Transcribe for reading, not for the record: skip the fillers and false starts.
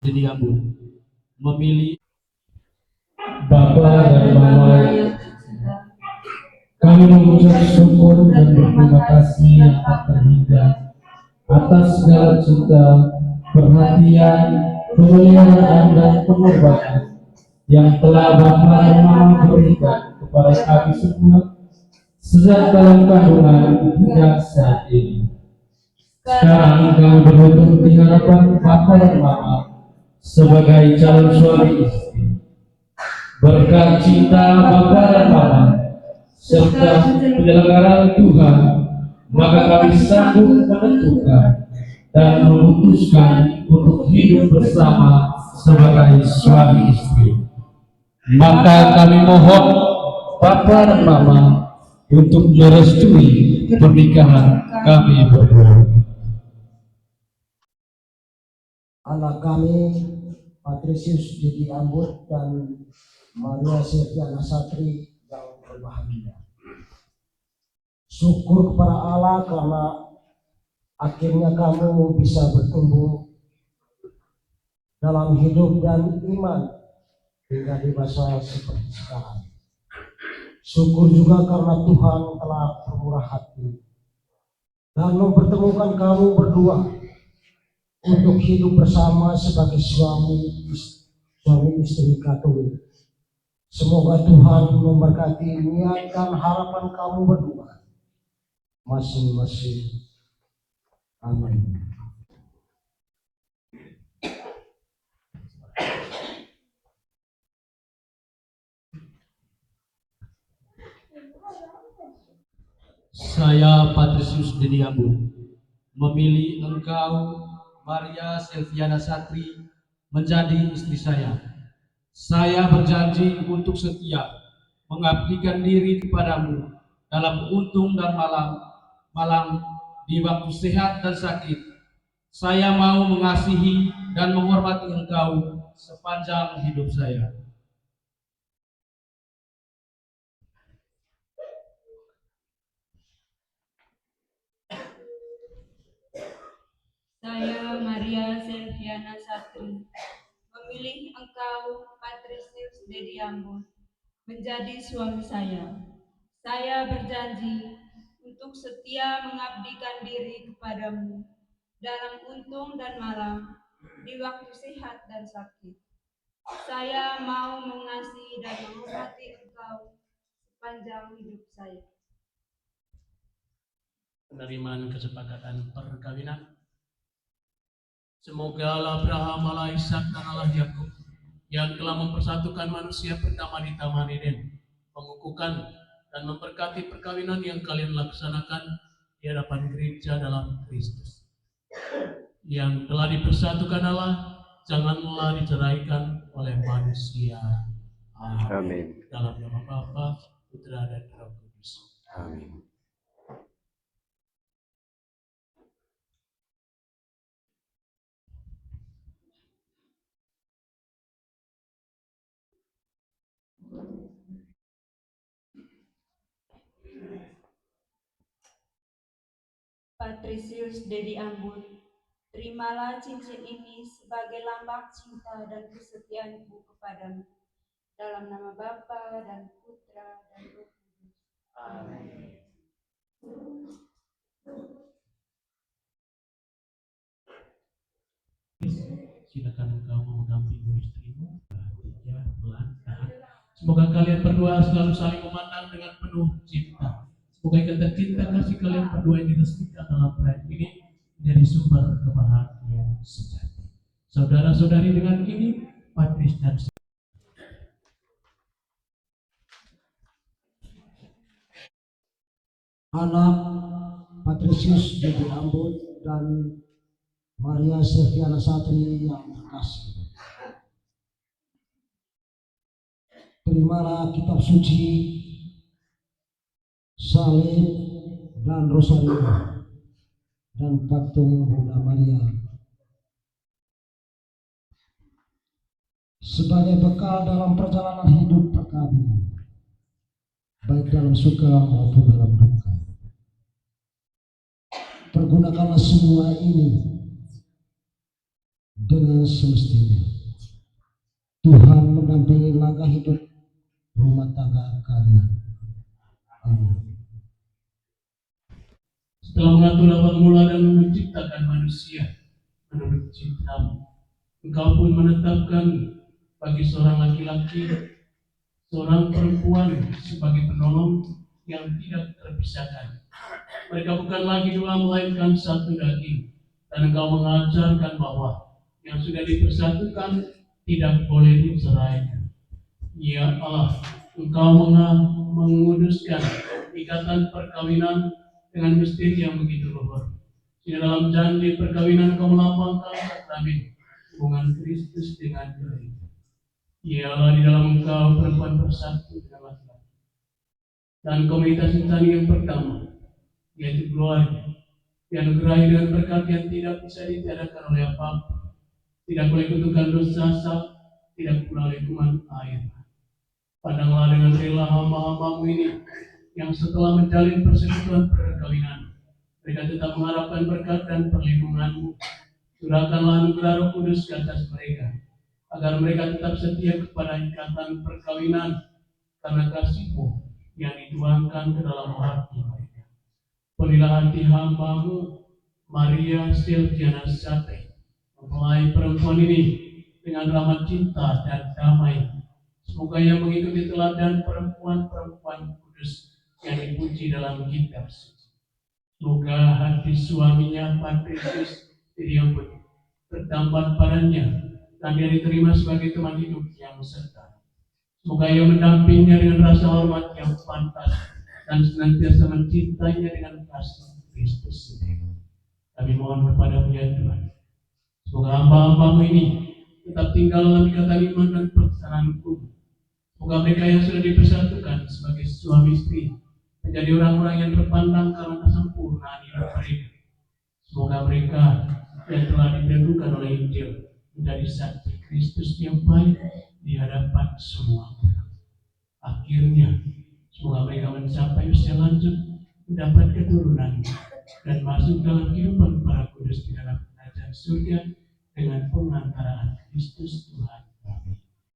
Jadi Ambon memilih Bapa dan Mama, kami mengucap syukur dan berterima kasih yang tak terhingga atas segala cinta, perhatian, pemeliharaan dan pengorbanan yang telah Bapa dan Mama berikan kepada kami semua sejak dalam kandungan hingga saat ini. Sekarang kami berlutut di hadapan Bapa dan Mama sebagai calon suami istri. Berkat cinta Bapa dan Mama serta penyelenggaraan Tuhan, maka kami sanggup menentukan dan memutuskan untuk hidup bersama sebagai suami istri. Maka kami mohon Bapa dan Mama untuk merestui pernikahan kami berdua. Anak kami Patrisius Didi Ambut dan Maria Silviana Satri yang berbahagia. Syukur kepada Allah karena akhirnya kamu bisa bertumbuh dalam hidup dan iman hingga dewasa seperti sekarang. Syukur juga karena Tuhan telah bermurah hati dan mempertemukan kamu berdua untuk hidup bersama sebagai suami istri Katolik. Semoga Tuhan memberkati niat dan harapan kamu berdua masing-masing. Amin. saya Patrisius Didi Ambon memilih engkau Maria Silviana Satri menjadi istri saya. Saya berjanji untuk setia mengabdikan diri kepadamu dalam untung dan malam di waktu sehat dan sakit. Saya mau mengasihi dan menghormati engkau sepanjang hidup saya. Saya Maria Silviana Satri memilih engkau Patrisius Dedi Ambon menjadi suami saya. Saya berjanji untuk setia mengabdikan diri kepadamu dalam untung dan malam, di waktu sehat dan sakit. Saya mau mengasihi dan menghormati engkau sepanjang hidup saya. Penerimaan kesepakatan perkawinan. Semoga Allah Abraham, Allah Ishak dan Allah Yakub yang telah mempersatukan manusia pertama di Taman Eden, mengukuhkan dan memberkati perkawinan yang kalian laksanakan di hadapan gereja dalam Kristus. Yang telah dipersatukan Allah, janganlah diceraikan oleh manusia. Amin. Dalam nama Bapa, Putra dan Roh Kudus. Amin. Patrisius Dedi Ambon, terimalah cincin ini sebagai lambang cinta dan kesetiaanku kepadamu. Dalam nama Bapa dan Putra dan Roh Kudus. Amin. Silakan engkau mendampingi istrimu. 3, pelan, tahan. Semoga kalian berdua selalu saling memandang dengan penuh cinta. Semoga ikatan cinta kasih kalian berdua yang diresmikan dalam proyek ini menjadi sumber kebahagiaan sejati. Saudara-saudari, dengan ini Patris dan Anak Patrisius Dedi Ambon dan Maria Silviana Satri yang terkasih. Terimalah kitab suci, salib dan rosario dan patung Bunda Maria sebagai bekal dalam perjalanan hidup perkawinan, baik dalam suka maupun dalam duka. Pergunakanlah semua ini dengan semestinya. Tuhan mendampingi langkah hidup rumah tangga kalian. Amin. Setelah mengatur awal mula dan menciptakan manusia menurut cinta-Mu, Engkau pun menetapkan bagi seorang laki-laki, seorang perempuan sebagai penolong yang tidak terpisahkan. Mereka bukan lagi dua melainkan satu daging. Dan Engkau mengajarkan bahwa yang sudah dipersatukan tidak boleh diceraikan. Ya Allah, Engkau menguduskan ikatan perkawinan dengan misteri yang begitu luhur. Di dalam janji perkawinan Engkau melambangkan sakramen hubungan Kristus dengan gereja. Ya Allah, di dalam Engkau perempuan bersatu dengan laki-laki. Dan komunitas insani yang pertama, yaitu keluarga, dianugerahi dengan berkat yang tidak bisa ditiadakan oleh apapun. Tidak boleh kutukan dosa, tidak pula oleh kuman air. Pandanglah dengan rela hamba-hamba-Mu ini yang setelah menjalin persekutuan perkawinan, mereka tetap mengharapkan berkat dan perlindungan-Mu. Curahkanlah anugerah Roh Kudus ke atas mereka, agar mereka tetap setia kepada ikatan perkawinan karena kasih-Mu yang dituangkan ke dalam hati mereka. Penuhilah hati hamba-Mu Maria Silviana Satri, mempelai perempuan ini dengan rahmat cinta dan damai. Semoga ia mengikuti teladan perempuan-perempuan kudus yang dipuji dalam kitab suci. Semoga hati suaminya Patrisius Didiambut bertambah padanya dan dia diterima sebagai teman hidup yang serta. Semoga ia mendampingnya dengan rasa hormat yang pantas dan senantiasa mencintainya dengan kasih Kristus sendiri. Kami mohon kepada-Mu ya Tuhan, semoga hamba-hamba-Mu ini tetap tinggal dalam ikatan iman dan pelaksanaan hukum. Semoga mereka yang sudah dipersatukan sebagai suami istri menjadi orang-orang yang terpandang karena kesempurnaan hidup mereka. Semoga mereka yang telah ditentukan oleh Injil menjadi saksi Kristus yang baik di hadapan semua orang. Akhirnya, semoga mereka mencapai usia lanjut, mendapat keturunan, dan masuk dalam kehidupan para kudus di dalam kerajaan surga dengan pengantaraan Kristus Tuhan. Amin.